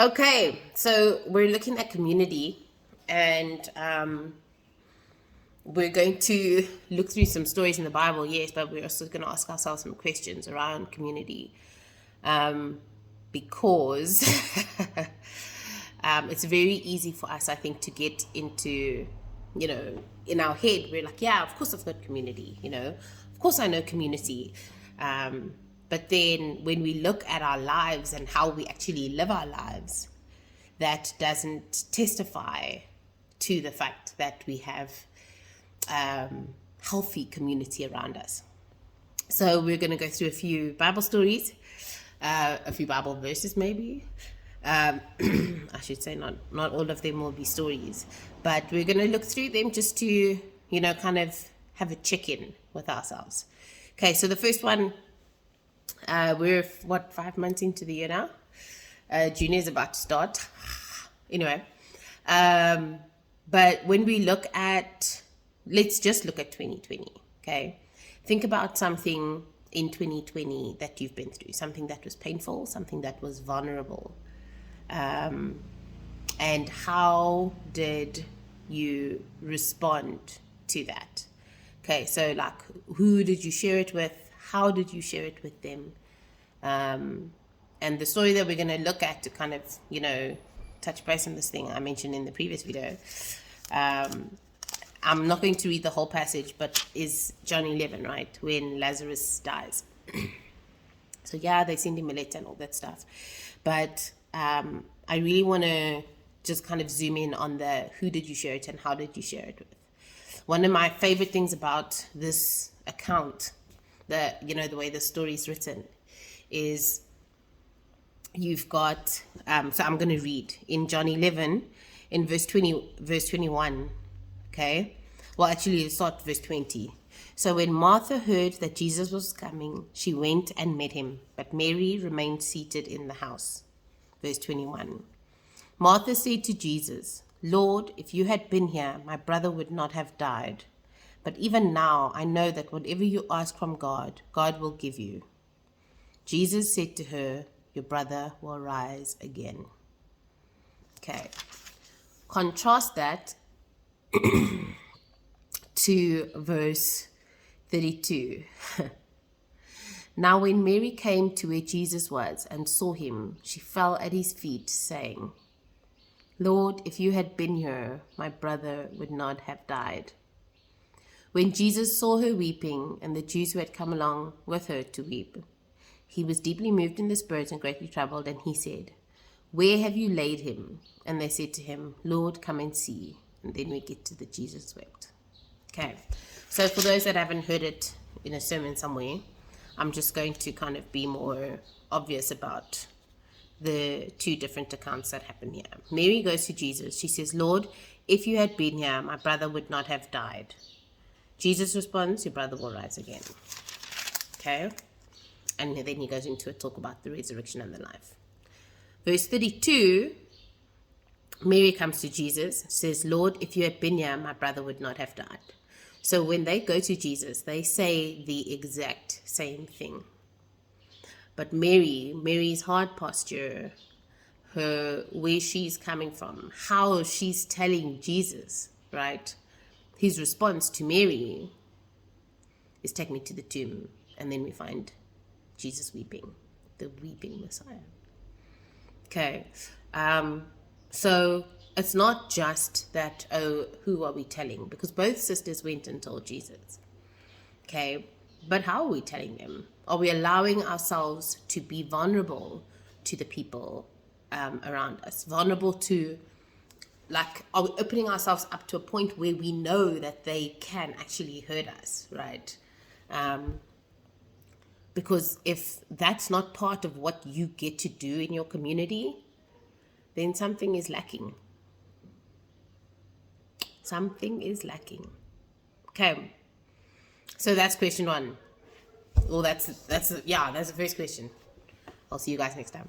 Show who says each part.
Speaker 1: Okay, so we're looking at community, and we're going to look through some stories in the Bible, yes, but we're also going to ask ourselves some questions around community, because it's very easy for us, I think, to get into, in our head, we're like, yeah, of course I've got community, of course I know community. But then when we look at our lives and how we actually live our lives, that doesn't testify to the fact that we have healthy community around us. So we're going to go through a few Bible stories, a few Bible verses maybe. I should say not all of them will be stories, but we're going to look through them just to, kind of have a check-in with ourselves. Okay, so the first one, we're 5 months into the year now. June is about to start. Anyway, but when we let's just look at 2020. Okay, think about something in 2020 that you've been through, something that was painful, something that was vulnerable, and how did you respond to that? Okay, so like, who did you share it with? How did you share it with them? And the story that we're going to look at to kind of, touch base on this thing I mentioned in the previous video. I'm not going to read the whole passage, but is John 11, right? When Lazarus dies. So yeah, they send him a letter and all that stuff. But I really want to just kind of zoom in on the who did you share it and how did you share it with. One of my favorite things about this account, the way the story is written, is you've got, so I'm going to read in John 11 in verse 21. Okay, well actually start verse 20. So when Martha heard that Jesus was coming, she went and met him, but Mary remained seated in the house. Verse 21. Martha said to Jesus, Lord, if you had been here, my brother would not have died. But even now, I know that whatever you ask from God, God will give you. Jesus said to her, your brother will rise again. Okay. Contrast that to verse 32. Now when Mary came to where Jesus was and saw him, she fell at his feet, saying, Lord, if you had been here, my brother would not have died. When Jesus saw her weeping, and the Jews who had come along with her to weep, he was deeply moved in the spirit and greatly troubled, and he said, Where have you laid him? And they said to him, Lord, come and see. And then we get to the Jesus wept. Okay, so for those that haven't heard it in a sermon somewhere, I'm just going to kind of be more obvious about the two different accounts that happen here. Mary goes to Jesus. She says, Lord, if you had been here, my brother would not have died. Jesus responds, your brother will rise again. Okay, and then he goes into a talk about the resurrection and the life. Verse 32, Mary comes to Jesus, says, Lord, if you had been here, my brother would not have died. So when they go to Jesus, they say the exact same thing. But Mary's heart posture, where she's coming from, how she's telling Jesus, right? His response to Mary is, take me to the tomb. And then we find Jesus weeping, the weeping Messiah. Okay, so it's not just that, who are we telling? Because both sisters went and told Jesus. Okay, but how are we telling them? Are we allowing ourselves to be vulnerable to the people around us? Vulnerable to, are we opening ourselves up to a point where we know that they can actually hurt us, right? Because if that's not part of what you get to do in your community, then something is lacking. Something is lacking. Okay. So that's question one. Well, that's the first question. I'll see you guys next time.